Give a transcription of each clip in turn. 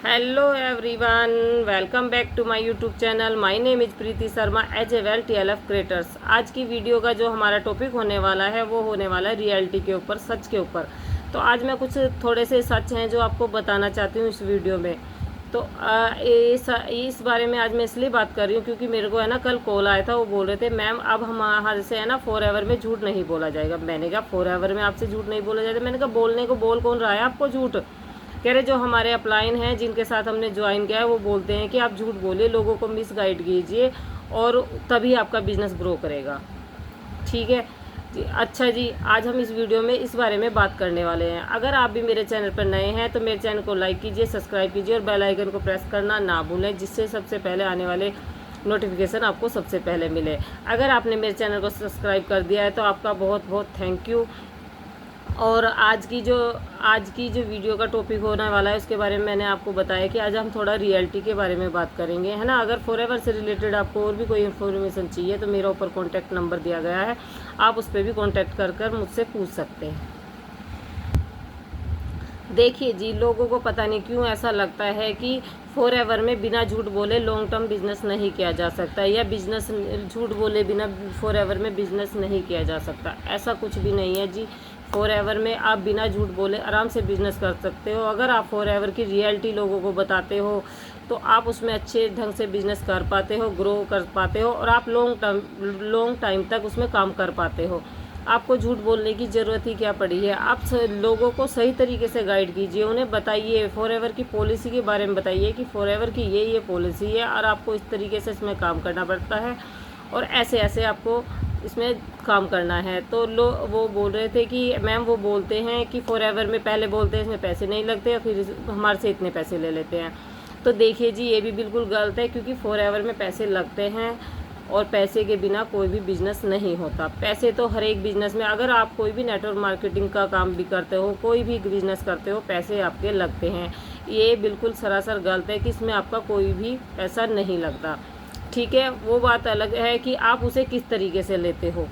Hello everyone, welcome back to my YouTube channel. My name is Preeti Sharma as a well TLF creators. आज की video का जो हमारा topic होने वाला है वो होने वाला है रियलिटी के ऊपर, सच के ऊपर। तो आज मैं कुछ थोड़े से सच हैं जो आपको बताना चाहती हूँ इस वीडियो में। तो इस बारे में आज मैं इसलिए बात कर रही हूँ क्योंकि मेरे को है ना कल कॉल आया था। वो बोल रहे थे मैम अब हमारे से है ना फॉरएवर में झूठ नहीं बोला जाएगा। मैंने कहा फॉरएवर में आपसे झूठ नहीं बोला जाएगा? मैंने कहा बोलने को बोल कौन रहा है आपको झूठ? कह रहे जो हमारे अपलाइन हैं जिनके साथ हमने ज्वाइन किया है वो बोलते हैं कि आप झूठ बोलिए, लोगों को मिस गाइड कीजिए और तभी आपका बिजनेस ग्रो करेगा। ठीक है जी। अच्छा जी, आज हम इस वीडियो में इस बारे में बात करने वाले हैं। अगर आप भी मेरे चैनल पर नए हैं तो मेरे चैनल को लाइक कीजिए, सब्सक्राइब कीजिए और बेल आइकन को प्रेस करना ना भूलें, जिससे सबसे पहले आने वाले नोटिफिकेशन आपको सबसे पहले मिले। अगर आपने मेरे चैनल को सब्सक्राइब कर दिया है तो आपका बहुत बहुत थैंक यू। और आज की जो वीडियो का टॉपिक होने वाला है उसके बारे में मैंने आपको बताया कि आज हम थोड़ा रियलिटी के बारे में बात करेंगे, है ना। अगर फॉरएवर से रिलेटेड आपको और भी कोई इन्फॉर्मेशन चाहिए तो मेरा ऊपर कॉन्टैक्ट नंबर दिया गया है, आप उस पर भी कॉन्टैक्ट कर मुझसे पूछ सकते हैं। देखिए जी, लोगों को पता नहीं क्यों ऐसा लगता है कि फॉरएवर में बिना झूठ बोले लॉन्ग टर्म बिजनेस नहीं किया जा सकता, या बिजनेस झूठ बोले बिना फॉरएवर में बिजनेस नहीं किया जा सकता। ऐसा कुछ भी नहीं है जी। फॉरएवर में आप बिना झूठ बोले आराम से बिजनेस कर सकते हो। अगर आप फॉरएवर की रियलिटी लोगों को बताते हो तो आप उसमें अच्छे ढंग से बिजनेस कर पाते हो, ग्रो कर पाते हो और आप लॉन्ग टाइम तक उसमें काम कर पाते हो। आपको झूठ बोलने की ज़रूरत ही क्या पड़ी है। आप लोगों को सही तरीके से गाइड कीजिए, उन्हें बताइए फॉरएवर की पॉलिसी के बारे में बताइए कि फॉरएवर की ये पॉलिसी है और आपको इस तरीके से इसमें काम करना पड़ता है और ऐसे ऐसे आपको इसमें काम करना है। तो वो बोल रहे थे कि मैम वो बोलते हैं कि फॉरएवर में पहले बोलते हैं इसमें पैसे नहीं लगते और फिर हमारे से इतने पैसे ले लेते हैं। तो देखिए जी, ये भी बिल्कुल गलत है क्योंकि फॉरएवर में पैसे लगते हैं और पैसे के बिना कोई भी बिज़नेस नहीं होता। पैसे तो हर एक बिज़नेस में, अगर आप कोई भी नेटवर्क मार्केटिंग का काम भी करते हो, कोई भी बिज़नेस करते हो, पैसे आपके लगते हैं। ये बिल्कुल सरासर गलत है कि इसमें आपका कोई भी पैसा नहीं लगता। ठीक है, वो बात अलग है कि आप उसे किस तरीके से लेते हो,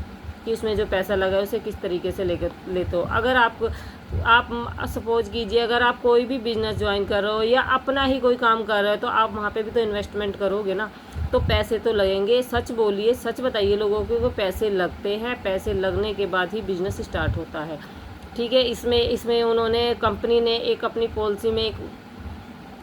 कि उसमें जो पैसा लगा है उसे किस तरीके से लेते हो। अगर आप सपोज कीजिए अगर आप कोई भी बिज़नेस ज्वाइन कर रहे हो या अपना ही कोई काम कर रहे हो तो आप वहाँ पे भी तो इन्वेस्टमेंट करोगे ना, तो पैसे तो लगेंगे। सच बोलिए, सच बताइए लोगों को कि पैसे लगते हैं। पैसे लगने के बाद ही बिज़नेस स्टार्ट होता है। ठीक है, इसमें उन्होंने कंपनी ने एक अपनी पॉलिसी में एक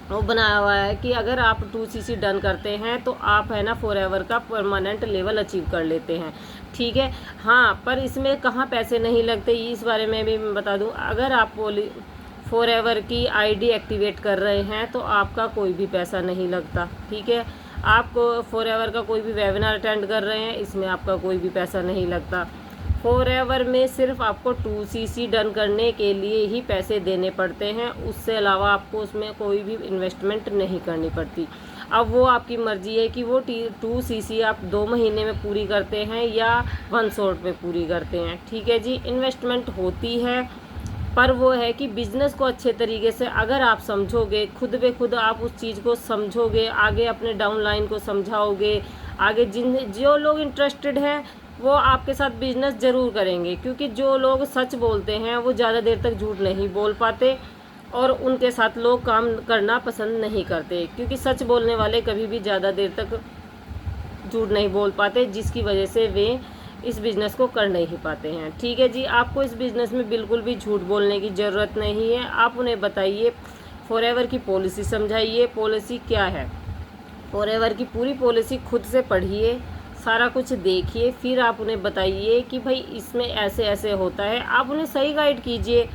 वो बनाया हुआ है कि अगर आप 2cc डन करते हैं तो आप है ना फॉरएवर का परमानेंट लेवल अचीव कर लेते हैं। ठीक है, हाँ, पर इसमें कहाँ पैसे नहीं लगते इस बारे में भी मैं बता दूं। अगर आप फॉरएवर की आईडी एक्टिवेट कर रहे हैं तो आपका कोई भी पैसा नहीं लगता। ठीक है, आप फॉरएवर का कोई भी वेबिनार अटेंड कर रहे हैं, इसमें आपका कोई भी पैसा नहीं लगता। फॉरएवर में सिर्फ आपको 2cc डन करने के लिए ही पैसे देने पड़ते हैं, उससे अलावा आपको उसमें कोई भी इन्वेस्टमेंट नहीं करनी पड़ती। अब वो आपकी मर्ज़ी है कि वो 2cc आप 2 महीने में पूरी करते हैं या 1 शॉट में पूरी करते हैं। ठीक है जी, इन्वेस्टमेंट होती है, पर वो है कि बिज़नेस को अच्छे तरीके से अगर आप समझोगे, खुद ब खुद आप उस चीज़ को समझोगे, आगे अपने डाउनलाइन को समझाओगे, आगे जो लोग इंटरेस्टेड हैं वो आपके साथ बिजनेस ज़रूर करेंगे। क्योंकि जो लोग सच बोलते हैं वो ज़्यादा देर तक झूठ नहीं बोल पाते और उनके साथ लोग काम करना पसंद नहीं करते, क्योंकि सच बोलने वाले कभी भी ज़्यादा देर तक झूठ नहीं बोल पाते, जिसकी वजह से वे इस बिज़नेस को कर नहीं पाते हैं। ठीक है जी, आपको इस बिज़नेस में बिल्कुल भी झूठ बोलने की ज़रूरत नहीं है। आप उन्हें बताइए, फॉरएवर की पॉलिसी समझाइए, पॉलिसी क्या है। फॉरएवर की पूरी पॉलिसी खुद से पढ़िए, सारा कुछ देखिए, फिर आप उन्हें बताइए कि भाई इसमें ऐसे ऐसे होता है। आप उन्हें सही गाइड कीजिए,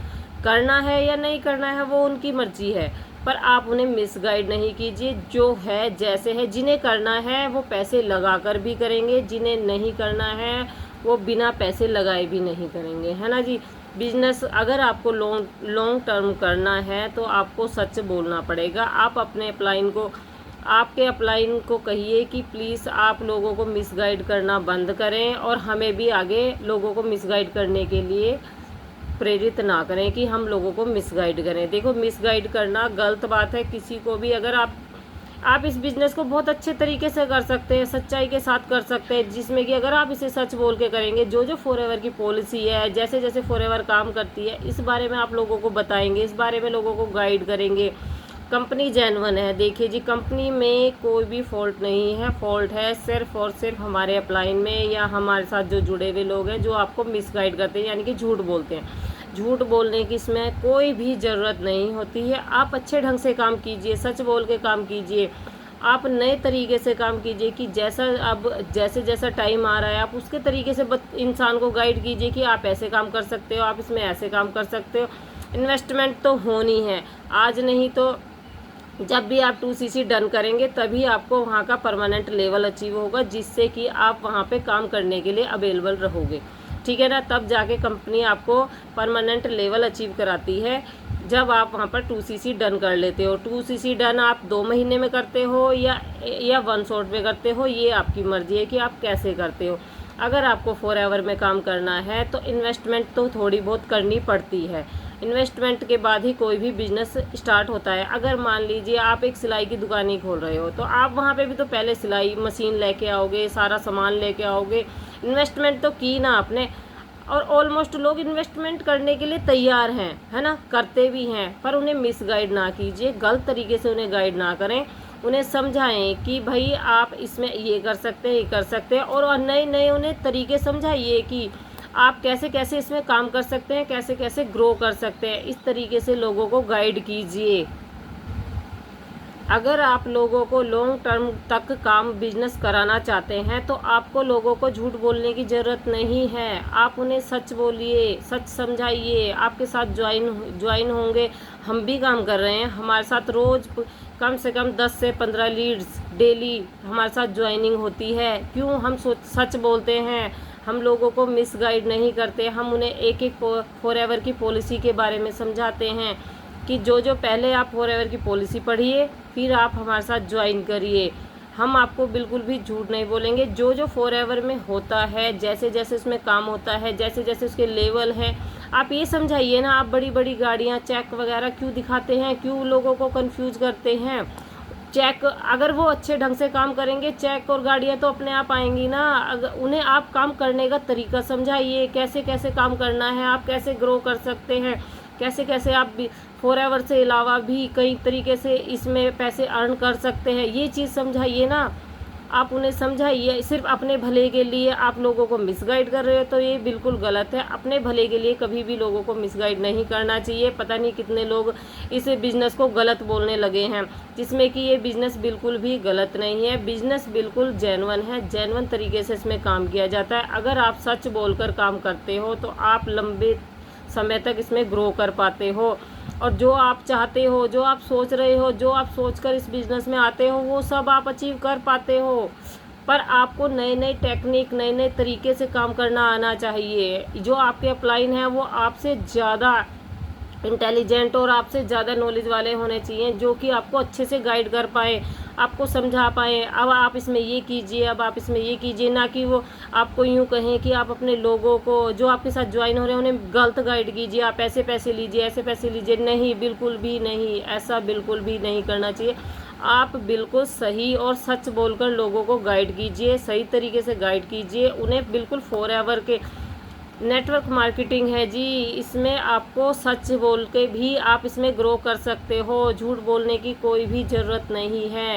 करना है या नहीं करना है वो उनकी मर्ज़ी है, पर आप उन्हें मिसगाइड नहीं कीजिए। जो है जैसे है, जिन्हें करना है वो पैसे लगाकर भी करेंगे, जिन्हें नहीं करना है वो बिना पैसे लगाए भी नहीं करेंगे, है ना जी। बिजनेस अगर आपको लॉन्ग टर्म करना है तो आपको सच बोलना पड़ेगा। आप अपने आपके अपलाइन को कहिए कि प्लीज़ आप लोगों को मिसगाइड करना बंद करें और हमें भी आगे लोगों को मिसगाइड करने के लिए प्रेरित ना करें कि हम लोगों को मिसगाइड करें। देखो, मिसगाइड करना गलत बात है किसी को भी। अगर आप इस बिज़नेस को बहुत अच्छे तरीके से कर सकते हैं, सच्चाई के साथ कर सकते हैं, जिसमें कि अगर आप इसे सच बोल के करेंगे, जो फॉरएवर की पॉलिसी है, जैसे जैसे फॉरएवर काम करती है, इस बारे में आप लोगों को बताएंगे, इस बारे में लोगों को गाइड करेंगे, कंपनी जेन्युइन है। देखिए जी, कंपनी में कोई भी फॉल्ट नहीं है। फॉल्ट है सिर्फ और सिर्फ हमारे अपलाइन में या हमारे साथ जो जुड़े हुए लोग हैं जो आपको मिसगाइड करते हैं, यानी कि झूठ बोलते हैं। झूठ बोलने की इसमें कोई भी ज़रूरत नहीं होती है। आप अच्छे ढंग से काम कीजिए, सच बोल के काम कीजिए, आप नए तरीके से काम कीजिए कि जैसे जैसा टाइम आ रहा है आप उसके तरीके से इंसान को गाइड कीजिए कि आप ऐसे काम कर सकते हो, आप इसमें ऐसे काम कर सकते हो। इन्वेस्टमेंट तो होनी है, आज नहीं तो जब भी आप 2CC डन करेंगे तभी आपको वहाँ का परमानेंट लेवल अचीव होगा, जिससे कि आप वहाँ पे काम करने के लिए अवेलेबल रहोगे। ठीक है ना, तब जाके कंपनी आपको परमानेंट लेवल अचीव कराती है जब आप वहाँ पर 2CC डन कर लेते हो। 2CC डन आप 2 महीने में करते हो या 1 शॉट में करते हो, ये आपकी मर्जी है कि आप कैसे करते हो। अगर आपको फॉरएवर में काम करना है तो इन्वेस्टमेंट तो थोड़ी बहुत करनी पड़ती है। इन्वेस्टमेंट के बाद ही कोई भी बिजनेस स्टार्ट होता है। अगर मान लीजिए आप एक सिलाई की दुकान ही खोल रहे हो तो आप वहाँ पे भी तो पहले सिलाई मशीन लेके आओगे, सारा सामान लेके आओगे, इन्वेस्टमेंट तो की ना आपने। और ऑलमोस्ट लोग इन्वेस्टमेंट करने के लिए तैयार हैं, है ना, करते भी हैं, पर उन्हें मिसगाइड ना कीजिए, गलत तरीके से उन्हें गाइड ना करें। उन्हें समझाएं कि भाई आप इसमें ये कर सकते हैं, ये कर सकते हैं, और नए नए उन्हें तरीके समझाइए कि आप कैसे कैसे इसमें काम कर सकते हैं, कैसे कैसे ग्रो कर सकते हैं। इस तरीके से लोगों को गाइड कीजिए। अगर आप लोगों को लॉन्ग टर्म तक काम बिजनेस कराना चाहते हैं तो आपको लोगों को झूठ बोलने की ज़रूरत नहीं है। आप उन्हें सच बोलिए, सच समझाइए। आपके साथ ज्वाइन होंगे, हम भी काम कर रहे हैं, हमारे साथ रोज़ कम से कम 10 से 15 लीड्स डेली हमारे साथ ज्वाइनिंग होती है। क्यों? हम सच बोलते हैं, हम लोगों को मिसगाइड नहीं करते। हम उन्हें एक एक फॉरएवर की पॉलिसी के बारे में समझाते हैं कि जो पहले आप फॉरएवर की पॉलिसी पढ़िए, फिर आप हमारे साथ ज्वाइन करिए। हम आपको बिल्कुल भी झूठ नहीं बोलेंगे। जो फॉरएवर में होता है, जैसे जैसे उसमें काम होता है, जैसे जैसे उसके लेवल हैं, आप ये समझाइए ना। आप बड़ी बड़ी गाड़ियाँ, चेक वगैरह क्यों दिखाते हैं, क्यों लोगों को कंफ्यूज करते हैं? चेक अगर वो अच्छे ढंग से काम करेंगे, चेक और गाड़ियाँ तो अपने आप आएंगी ना। अगर उन्हें आप काम करने का तरीका समझाइए, कैसे कैसे काम करना है, आप कैसे ग्रो कर सकते हैं, कैसे कैसे आप फॉरएवर से अलावा भी कई तरीके से इसमें पैसे अर्न कर सकते हैं। ये चीज़ समझाइए ना, आप उन्हें समझाइए। सिर्फ अपने भले के लिए आप लोगों को मिसगाइड कर रहे हो तो ये बिल्कुल गलत है। अपने भले के लिए कभी भी लोगों को मिसगाइड नहीं करना चाहिए। पता नहीं कितने लोग इस बिज़नेस को गलत बोलने लगे हैं, जिसमें कि ये बिज़नेस बिल्कुल भी गलत नहीं है। बिज़नेस बिल्कुल जेन्युइन है, जेन्युइन तरीके से इसमें काम किया जाता है। अगर आप सच बोलकर काम करते हो तो आप लंबे समय तक इसमें ग्रो कर पाते हो, और जो आप चाहते हो, जो आप सोच रहे हो, जो आप सोचकर इस बिज़नेस में आते हो, वो सब आप अचीव कर पाते हो। पर आपको नए नए टेक्निक, नए नए तरीके से काम करना आना चाहिए। जो आपके अपलाइन हैं वो आपसे ज़्यादा इंटेलिजेंट और आपसे ज़्यादा नॉलेज वाले होने चाहिए, जो कि आपको अच्छे से गाइड कर पाए, आपको समझा पाए। अब आप इसमें ये कीजिए, अब आप इसमें ये कीजिए, ना कि वो आपको यूँ कहें कि आप अपने लोगों को जो आपके साथ ज्वाइन हो रहे हैं उन्हें गलत गाइड कीजिए, आप ऐसे पैसे लीजिए, ऐसे पैसे लीजिए। नहीं, बिल्कुल भी नहीं, ऐसा बिल्कुल भी नहीं करना चाहिए। आप बिल्कुल सही और सच बोलकर लोगों को गाइड कीजिए, सही तरीके से गाइड कीजिए उन्हें। बिल्कुल फॉरएवर के नेटवर्क मार्केटिंग है जी, इसमें आपको सच बोल के भी आप इसमें ग्रो कर सकते हो। झूठ बोलने की कोई भी ज़रूरत नहीं है।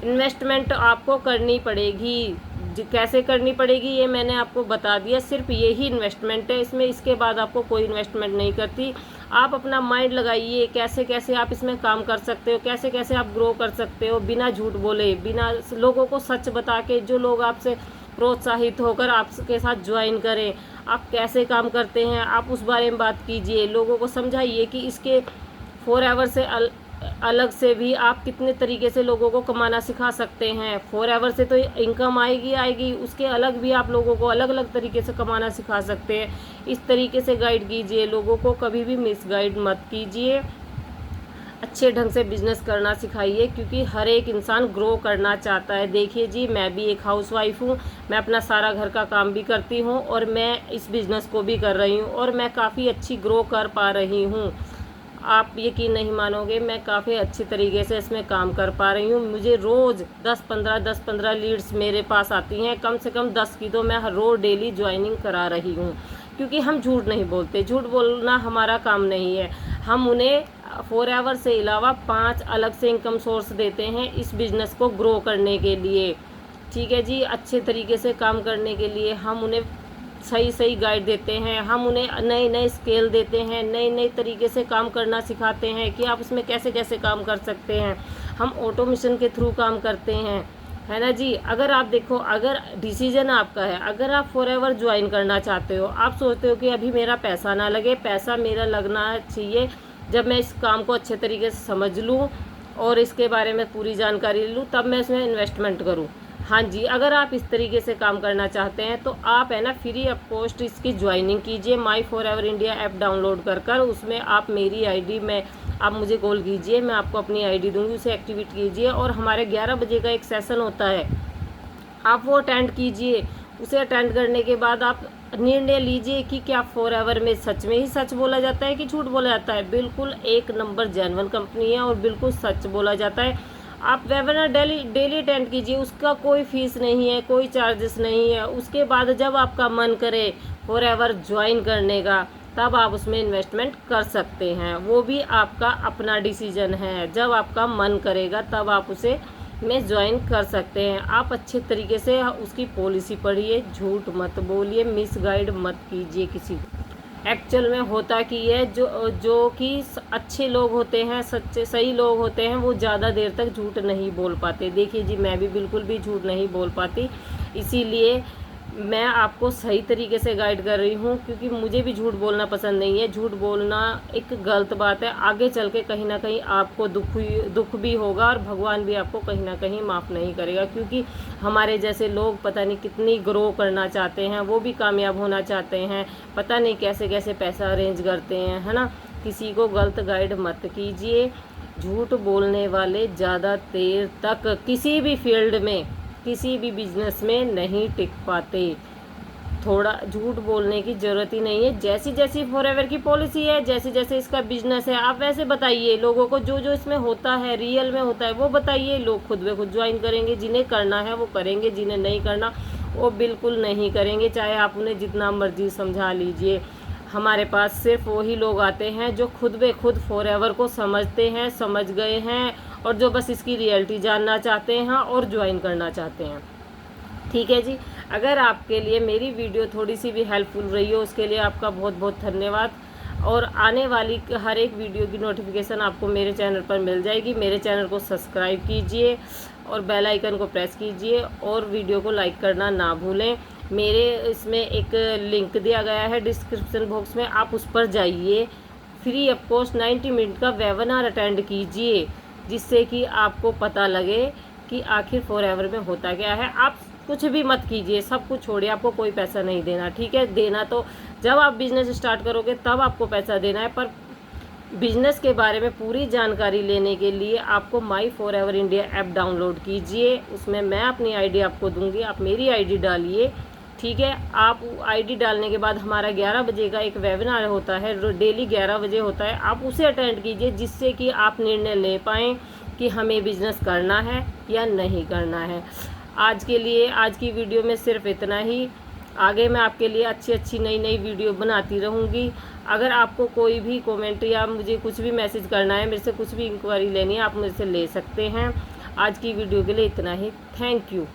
इन्वेस्टमेंट आपको करनी पड़ेगी, कैसे करनी पड़ेगी ये मैंने आपको बता दिया। सिर्फ यही इन्वेस्टमेंट है इसमें, इसके बाद आपको कोई इन्वेस्टमेंट नहीं करती। आप अपना माइंड लगाइए, कैसे कैसे आप इसमें काम कर सकते हो, कैसे कैसे आप ग्रो कर सकते हो बिना झूठ बोले, बिना लोगों को सच बता के। जो लोग आपसे प्रोत्साहित होकर आपके साथ ज्वाइन करें, आप कैसे काम करते हैं आप उस बारे में बात कीजिए। लोगों को समझाइए कि इसके फॉरएवर से अलग से भी आप कितने तरीके से लोगों को कमाना सिखा सकते हैं। फॉरएवर से तो इनकम आएगी, उसके अलग भी आप लोगों को अलग अलग तरीके से कमाना सिखा सकते हैं। इस तरीके से गाइड कीजिए लोगों को, कभी भी मिसगाइड मत कीजिए। अच्छे ढंग से बिज़नेस करना सिखाइए, क्योंकि हर एक इंसान ग्रो करना चाहता है। देखिए जी, मैं भी एक हाउसवाइफ हूँ, मैं अपना सारा घर का काम भी करती हूँ और मैं इस बिज़नेस को भी कर रही हूँ, और मैं काफ़ी अच्छी ग्रो कर पा रही हूँ। आप यकीन नहीं मानोगे, मैं काफ़ी अच्छी तरीके से इसमें काम कर पा रही हूँ। मुझे रोज़ 10-15 लीड्स मेरे पास आती हैं, कम से कम 10 की तो मैं हर रोज़ डेली ज्वाइनिंग करा रही हूँ। क्योंकि हम झूठ नहीं बोलते, झूठ बोलना हमारा काम नहीं है। हम उन्हें फॉरएवर से अलावा 5 अलग से इनकम सोर्स देते हैं इस बिज़नेस को ग्रो करने के लिए। ठीक है जी, अच्छे तरीके से काम करने के लिए हम उन्हें सही सही गाइड देते हैं, हम उन्हें नए नए स्केल देते हैं, नए नए तरीके से काम करना सिखाते हैं कि आप उसमें कैसे कैसे काम कर सकते हैं। हम ऑटोमेशन के थ्रू काम करते हैं, है ना जी। अगर आप देखो, अगर डिसीजन आपका है, अगर आप फॉरएवर ज्वाइन करना चाहते हो, आप सोचते हो कि अभी मेरा पैसा ना लगे, पैसा मेरा लगना चाहिए जब मैं इस काम को अच्छे तरीके से समझ लूँ और इसके बारे में पूरी जानकारी लूँ, तब मैं इसमें इन्वेस्टमेंट करूँ। हाँ जी, अगर आप इस तरीके से काम करना चाहते हैं तो आप है ना फ्री ऑफ कॉस्ट इसकी ज्वाइनिंग कीजिए। माई फॉरएवर इंडिया ऐप डाउनलोड कर उसमें आप मेरी आईडी में आप मुझे कॉल कीजिए, मैं आपको अपनी आईडी दूंगी, उसे एक्टिवेट कीजिए और हमारे 11 बजे का एक सेशन होता है, आप वो अटेंड कीजिए। उसे अटेंड करने के बाद आप निर्णय लीजिए कि क्या फॉरएवर में सच में ही सच बोला जाता है कि झूठ बोला जाता है। बिल्कुल एक नंबर जेन्युइन कंपनी है और बिल्कुल सच बोला जाता है। आप वेबिनार डेली अटेंड कीजिए, उसका कोई फीस नहीं है, कोई चार्जेस नहीं है। उसके बाद जब आपका मन करे फॉरएवर ज्वाइन करने का, तब आप उसमें इन्वेस्टमेंट कर सकते हैं। वो भी आपका अपना डिसीजन है, जब आपका मन करेगा तब आप उसे में ज्वाइन कर सकते हैं। आप अच्छे तरीके से उसकी पॉलिसी पढ़िए, झूठ मत बोलिए, मिसगाइड मत कीजिए किसी को। एक्चुअल में होता कि है जो कि अच्छे लोग होते हैं, सच्चे सही लोग होते हैं, वो ज़्यादा देर तक झूठ नहीं बोल पाते। देखिए जी, मैं भी बिल्कुल भी झूठ नहीं बोल पाती, इसीलिए मैं आपको सही तरीके से गाइड कर रही हूँ, क्योंकि मुझे भी झूठ बोलना पसंद नहीं है। झूठ बोलना एक गलत बात है, आगे चल के कहीं ना कहीं आपको दुख भी होगा और भगवान भी आपको कहीं ना कहीं माफ़ नहीं करेगा, क्योंकि हमारे जैसे लोग पता नहीं कितनी ग्रो करना चाहते हैं, वो भी कामयाब होना चाहते हैं, पता नहीं कैसे कैसे पैसा अरेंज करते हैं, है ना। किसी को गलत गाइड मत कीजिए। झूठ बोलने वाले ज़्यादा देर तक किसी भी फील्ड में, किसी भी बिजनेस में नहीं टिक पाते। थोड़ा झूठ बोलने की ज़रूरत ही नहीं है। जैसी जैसी फॉरएवर की पॉलिसी है, जैसे जैसे इसका बिजनेस है, आप वैसे बताइए लोगों को, जो जो इसमें होता है, रियल में होता है, वो बताइए। लोग खुद ब खुद ज्वाइन करेंगे, जिन्हें करना है वो करेंगे, जिन्हें नहीं करना वो बिल्कुल नहीं करेंगे, चाहे आप उन्हें जितना मर्जी समझा लीजिए। हमारे पास सिर्फ वही लोग आते हैं जो खुद ब खुद फॉरएवर को समझते हैं, समझ गए हैं, और जो बस इसकी रियलिटी जानना चाहते हैं और ज्वाइन करना चाहते हैं। ठीक है जी, अगर आपके लिए मेरी वीडियो थोड़ी सी भी हेल्पफुल रही हो, उसके लिए आपका बहुत बहुत धन्यवाद। और आने वाली हर एक वीडियो की नोटिफिकेशन आपको मेरे चैनल पर मिल जाएगी। मेरे चैनल को सब्सक्राइब कीजिए और बेल आइकन को प्रेस कीजिए और वीडियो को लाइक करना ना भूलें। मेरे इसमें एक लिंक दिया गया है डिस्क्रिप्शन बॉक्स में, आप उस पर जाइए, फ्री ऑफ कॉस्ट 90 मिनट का वेबिनार अटेंड कीजिए, जिससे कि आपको पता लगे कि आखिर फॉरएवर में होता क्या है। आप कुछ भी मत कीजिए, सब कुछ छोड़िए, आपको कोई पैसा नहीं देना। ठीक है, देना तो जब आप बिज़नेस स्टार्ट करोगे तब आपको पैसा देना है, पर बिज़नेस के बारे में पूरी जानकारी लेने के लिए आपको माई फॉरएवर इंडिया ऐप डाउनलोड कीजिए। उसमें मैं अपनी आईडी आपको दूंगी, आप मेरी आईडी डालिए। ठीक है, आप आईडी डालने के बाद हमारा 11 बजे का एक वेबिनार होता है, डेली 11 बजे होता है, आप उसे अटेंड कीजिए, जिससे कि आप निर्णय ले पाएँ कि हमें बिज़नेस करना है या नहीं करना है। आज के लिए, आज की वीडियो में सिर्फ इतना ही। आगे मैं आपके लिए अच्छी अच्छी नई नई वीडियो बनाती रहूँगी। अगर आपको कोई भी कमेंट या मुझे कुछ भी मैसेज करना है, मेरे से कुछ भी इंक्वायरी लेनी है, आप मुझसे ले सकते हैं। आज की वीडियो के लिए इतना ही। Thank you.